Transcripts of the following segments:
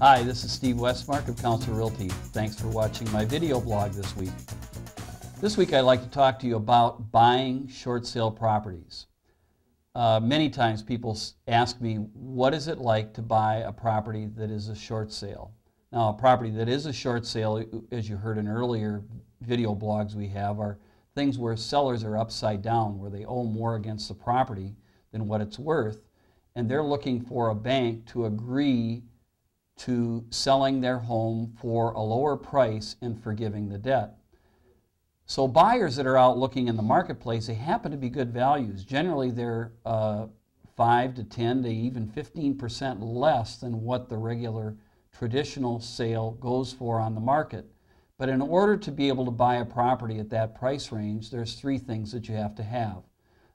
Hi, this is Steve Westmark of Counselor Realty. Thanks for watching my video blog this week. This week I'd like to talk to you about buying short sale properties. Many times people ask me, what is it like to buy a property that is a short sale? Now, a property that is a short sale, as you heard in earlier video blogs we have, are things where sellers are upside down, where they owe more against the property than what it's worth, and they're looking for a bank to agree to selling their home for a lower price and forgiving the debt. So buyers that are out looking in the marketplace, they happen to be good values. Generally they're 5 to 10 to even 15% less than what the regular traditional sale goes for on the market. But in order to be able to buy a property at that price range, there's three things that you have to have.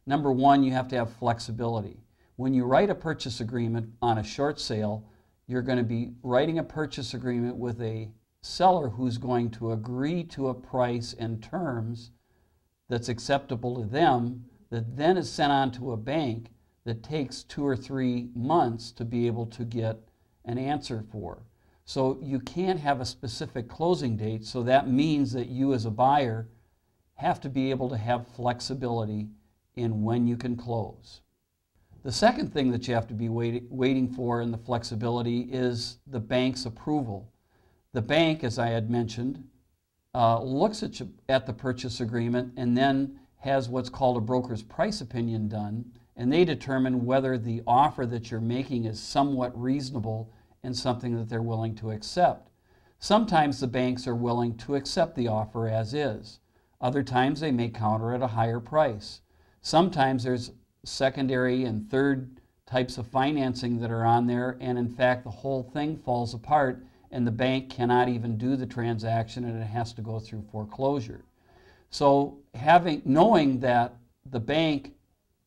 Number one, you have to have flexibility. When you write a purchase agreement on a short sale, you're going to be writing a purchase agreement with a seller who's going to agree to a price and terms that's acceptable to them, that then is sent on to a bank that takes 2 or 3 months to be able to get an answer for. So you can't have a specific closing date, so that means that you as a buyer have to be able to have flexibility in when you can close. The second thing that you have to be waiting for in the flexibility is the bank's approval. The bank, as I had mentioned, looks at the purchase agreement and then has what's called a broker's price opinion done, and they determine whether the offer that you're making is somewhat reasonable and something that they're willing to accept. Sometimes the banks are willing to accept the offer as is. Other times they may counter at a higher price. Sometimes there's secondary and third types of financing that are on there, and in fact the whole thing falls apart and the bank cannot even do the transaction and it has to go through foreclosure. So knowing that the bank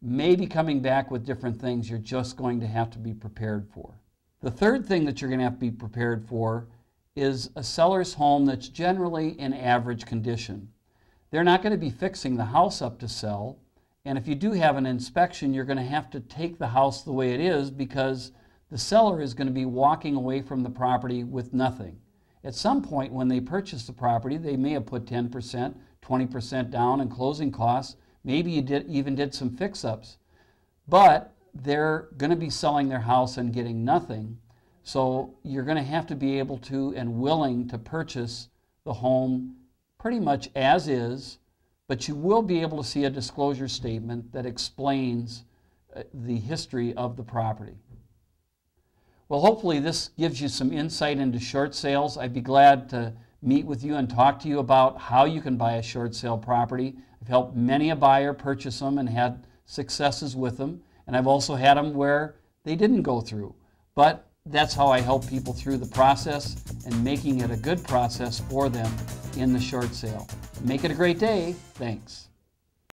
may be coming back with different things, you're just going to have to be prepared for. The third thing that you're going to have to be prepared for is a seller's home that's generally in average condition. They're not going to be fixing the house up to sell. And if you do have an inspection, you're going to have to take the house the way it is, because the seller is going to be walking away from the property with nothing. At some point when they purchase the property, they may have put 10%, 20% down in closing costs. Maybe you even did some fix-ups. But they're going to be selling their house and getting nothing. So you're going to have to be able to and willing to purchase the home pretty much as is, but you will be able to see a disclosure statement that explains the history of the property. Well, hopefully this gives you some insight into short sales. I'd be glad to meet with you and talk to you about how you can buy a short sale property. I've helped many a buyer purchase them and had successes with them, and I've also had them where they didn't go through. But that's how I help people through the process and making it a good process for them in the short sale. Make it a great day. Thanks.